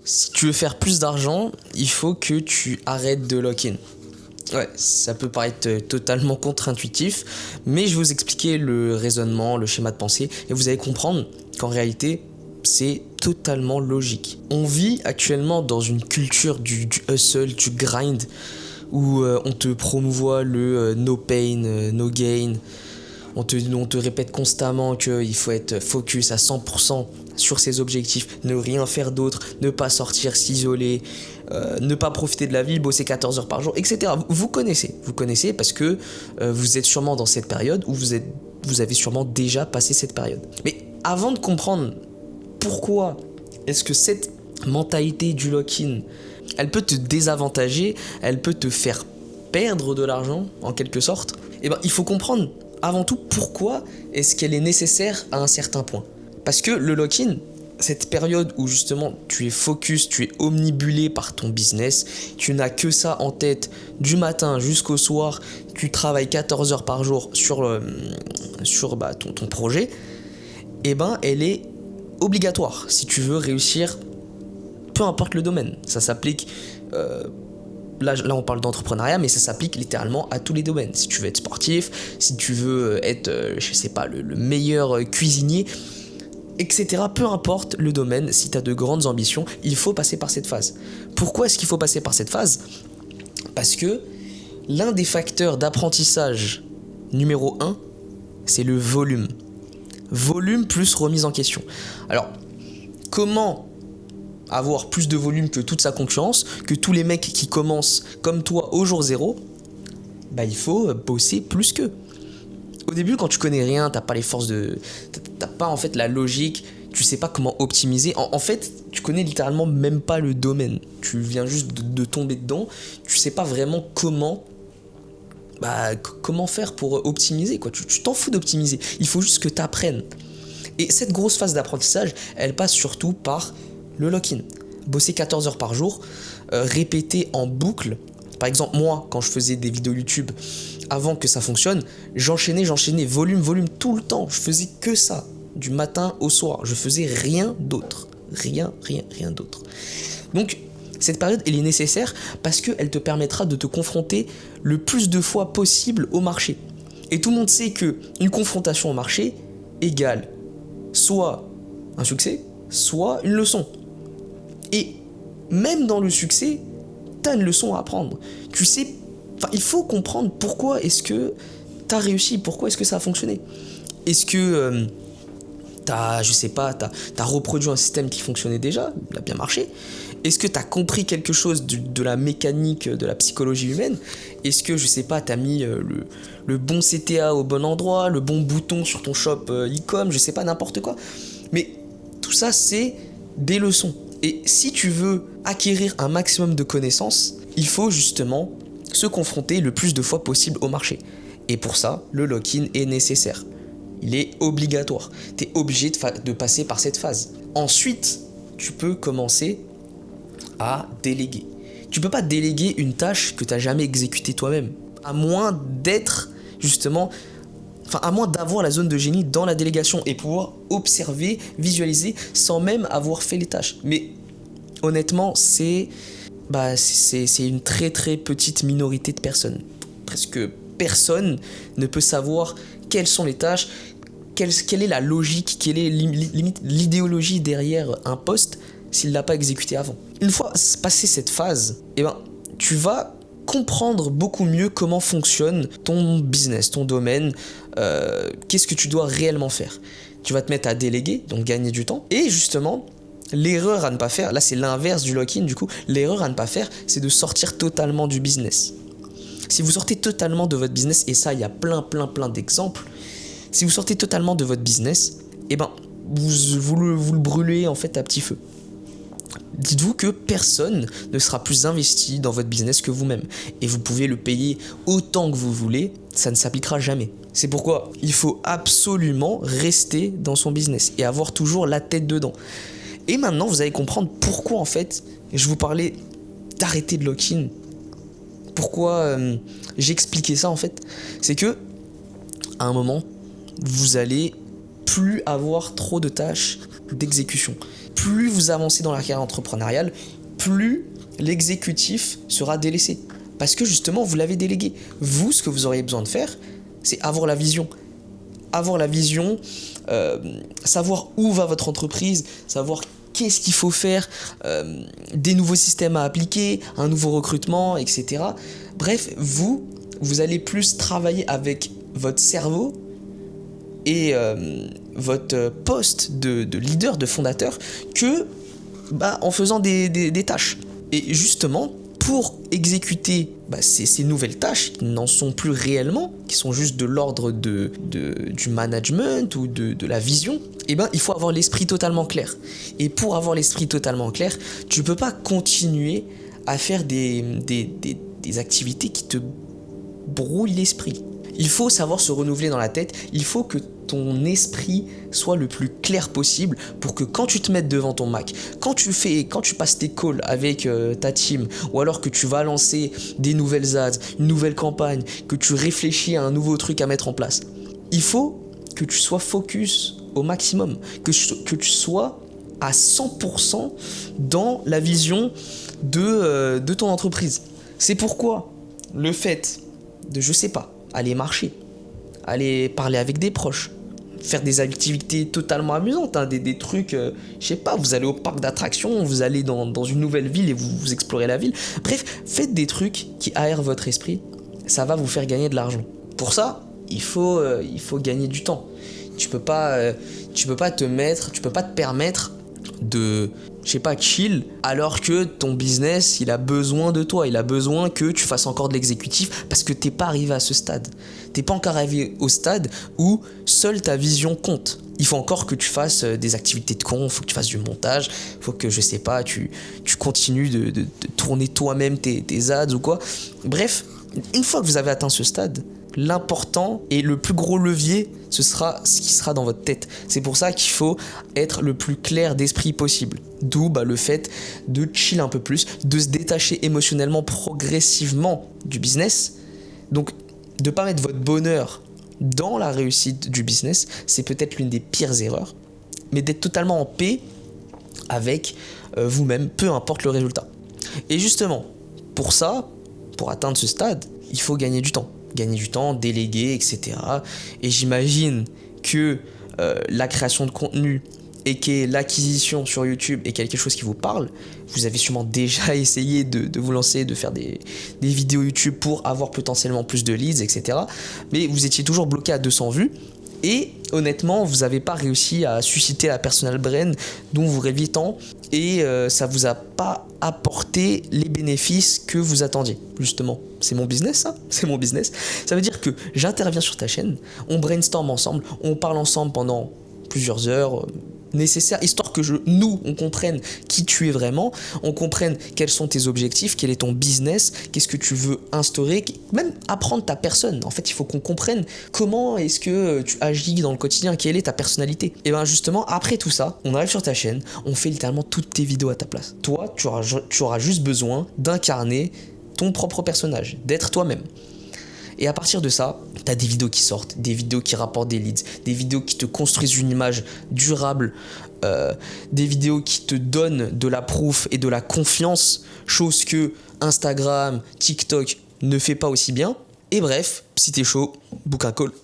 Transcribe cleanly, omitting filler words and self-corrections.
Si tu veux faire plus d'argent, il faut que tu arrêtes de lock-in. Ouais, ça peut paraître totalement contre-intuitif, mais je vais vous expliquer le raisonnement, le schéma de pensée, et vous allez comprendre qu'en réalité, c'est totalement logique. On vit actuellement dans une culture du hustle, du grind, où on te promouvoit le no pain, no gain. On te répète constamment qu'il faut être focus à 100% sur ses objectifs, ne rien faire d'autre, ne pas sortir, s'isoler, ne pas profiter de la vie, bosser 14 heures par jour, etc. Vous connaissez parce que vous êtes sûrement dans cette période ou vous avez sûrement déjà passé cette période. Mais avant de comprendre pourquoi est-ce que cette mentalité du lock-in, elle peut te désavantager, elle peut te faire perdre de l'argent en quelque sorte, eh ben, il faut comprendre avant tout pourquoi est-ce qu'elle est nécessaire à un certain point. Parce que le lock-in, cette période où justement tu es focus, tu es omnibulé par ton business, tu n'as que ça en tête du matin jusqu'au soir, tu travailles 14 heures par jour sur ton projet, eh ben elle est obligatoire si tu veux réussir, peu importe le domaine. Ça s'applique, là on parle d'entrepreneuriat, mais ça s'applique littéralement à tous les domaines. Si tu veux être sportif, si tu veux être, le meilleur cuisinier, etc. Peu importe le domaine, si tu as de grandes ambitions, il faut passer par cette phase. Pourquoi est-ce qu'il faut passer par cette phase ? Parce que l'un des facteurs d'apprentissage numéro 1, c'est le volume. Volume plus remise en question. Alors, comment avoir plus de volume que toute sa concurrence, que tous les mecs qui commencent comme toi au jour zéro ? Bah, il faut bosser plus qu'eux. Au début, quand tu connais rien, t'as pas les forces de... T'as pas en fait la logique, tu sais pas comment optimiser. En fait, tu connais littéralement même pas le domaine. Tu viens juste de tomber dedans, tu sais pas vraiment comment faire pour optimiser, quoi. Tu t'en fous d'optimiser, il faut juste que t'apprennes. Et cette grosse phase d'apprentissage, elle passe surtout par le lock-in. Bosser 14 heures par jour, répéter en boucle. Par exemple, moi, quand je faisais des vidéos YouTube, avant que ça fonctionne, j'enchaînais, volume, tout le temps. Je faisais que ça, du matin au soir. Je faisais rien d'autre. Rien d'autre. Donc, cette période, elle est nécessaire parce qu'elle te permettra de te confronter le plus de fois possible au marché. Et tout le monde sait qu'une confrontation au marché égale soit un succès, soit une leçon. Et même dans le succès, tu as une leçon à apprendre. Tu sais, il faut comprendre pourquoi est-ce que tu as réussi, pourquoi est-ce que ça a fonctionné. Est-ce que t'as reproduit un système qui fonctionnait déjà, il a bien marché. Est-ce que tu as compris quelque chose de la mécanique, de la psychologie humaine ? Est-ce que, t'as mis le bon CTA au bon endroit, le bon bouton sur ton shop e-com, n'importe quoi. Mais tout ça, c'est des leçons. Et si tu veux acquérir un maximum de connaissances, il faut justement se confronter le plus de fois possible au marché. Et pour ça, le lock-in est nécessaire. Il est obligatoire. Tu es obligé de passer par cette phase. Ensuite, tu peux commencer à déléguer. Tu peux pas déléguer une tâche que tu n'as jamais exécutée toi-même. À moins d'avoir la zone de génie dans la délégation et pouvoir observer, visualiser sans même avoir fait les tâches. Mais honnêtement, c'est une très très petite minorité de personnes. Presque personne ne peut savoir quelles sont les tâches, quelle est la logique, quelle est limite l'idéologie derrière un poste s'il ne l'a pas exécuté avant. Une fois passé cette phase, tu vas comprendre beaucoup mieux comment fonctionne ton business, ton domaine, qu'est-ce que tu dois réellement faire. Tu vas te mettre à déléguer, donc gagner du temps. Et justement, l'erreur à ne pas faire, là c'est l'inverse du lock-in du coup, l'erreur à ne pas faire, c'est de sortir totalement du business. Si vous sortez totalement de votre business, et ça il y a plein d'exemples, si vous sortez totalement de votre business, vous le brûlez en fait à petit feu. Dites-vous que personne ne sera plus investi dans votre business que vous-même. Et vous pouvez le payer autant que vous voulez, ça ne s'appliquera jamais. C'est pourquoi il faut absolument rester dans son business et avoir toujours la tête dedans. Et maintenant, vous allez comprendre pourquoi en fait, je vous parlais d'arrêter de lock-in. Pourquoi j'expliquais ça en fait. C'est que, à un moment, vous allez plus avoir trop de tâches d'exécution. plus vous avancez dans la carrière entrepreneuriale, plus l'exécutif sera délaissé. Parce que justement, vous l'avez délégué. Vous, ce que vous auriez besoin de faire, c'est avoir la vision. Avoir la vision, savoir où va votre entreprise, savoir qu'est-ce qu'il faut faire, des nouveaux systèmes à appliquer, un nouveau recrutement, etc. Bref, vous allez plus travailler avec votre cerveau et votre poste de leader, de fondateur, que en faisant des tâches. Et justement, pour exécuter ces nouvelles tâches qui n'en sont plus réellement, qui sont juste de l'ordre du management ou de la vision, il faut avoir l'esprit totalement clair. Et pour avoir l'esprit totalement clair, tu ne peux pas continuer à faire des activités qui te brouillent l'esprit. Il faut savoir se renouveler dans la tête, il faut que ton esprit soit le plus clair possible pour que quand tu te mettes devant ton Mac, quand tu passes tes calls avec ta team, ou alors que tu vas lancer des nouvelles ads, une nouvelle campagne, que tu réfléchis à un nouveau truc à mettre en place, il faut que tu sois focus au maximum, que tu sois à 100% dans la vision de ton entreprise. C'est pourquoi le fait de, aller marcher, aller parler avec des proches, faire des activités totalement amusantes, des trucs, vous allez au parc d'attractions, vous allez dans une nouvelle ville et vous explorez la ville. Bref, faites des trucs qui aèrent votre esprit, ça va vous faire gagner de l'argent. Pour ça, il faut gagner du temps. Tu peux pas te permettre de chill alors que ton business il a besoin de toi, il a besoin que tu fasses encore de l'exécutif parce que t'es pas arrivé à ce stade, t'es pas encore arrivé au stade où seule ta vision compte. Il faut encore que tu fasses des activités de con, il faut que tu fasses du montage, il faut que tu continues de tourner toi-même tes ads ou quoi. Bref, une fois que vous avez atteint ce stade, l'important et le plus gros levier, ce sera ce qui sera dans votre tête. C'est pour ça qu'il faut être le plus clair d'esprit possible. D'où le fait de chill un peu plus, de se détacher émotionnellement progressivement du business. Donc, de ne pas mettre votre bonheur dans la réussite du business, c'est peut-être l'une des pires erreurs. Mais d'être totalement en paix avec vous-même, peu importe le résultat. Et justement, pour ça, pour atteindre ce stade, il faut gagner du temps. Déléguer, etc. Et j'imagine que la création de contenu et que l'acquisition sur YouTube est quelque chose qui vous parle. Vous avez sûrement déjà essayé de vous lancer, de faire des vidéos YouTube pour avoir potentiellement plus de leads, etc. Mais vous étiez toujours bloqué à 200 vues. Et honnêtement, vous n'avez pas réussi à susciter la personal brand dont vous rêviez tant et ça ne vous a pas apporté les bénéfices que vous attendiez. Justement, c'est mon business ça, c'est mon business. Ça veut dire que j'interviens sur ta chaîne, on brainstorm ensemble, on parle ensemble pendant plusieurs heures nécessaires, histoire que nous, on comprenne qui tu es vraiment, on comprenne quels sont tes objectifs, quel est ton business, qu'est-ce que tu veux instaurer, même apprendre ta personne. En fait, il faut qu'on comprenne comment est-ce que tu agis dans le quotidien, quelle est ta personnalité. Et bien justement, après tout ça, on arrive sur ta chaîne, on fait littéralement toutes tes vidéos à ta place. Toi, tu auras juste besoin d'incarner ton propre personnage, d'être toi-même. Et à partir de ça, tu as des vidéos qui sortent, des vidéos qui rapportent des leads, des vidéos qui te construisent une image durable, des vidéos qui te donnent de la proof et de la confiance, chose que Instagram, TikTok ne fait pas aussi bien. Et bref, si t'es chaud, book un call.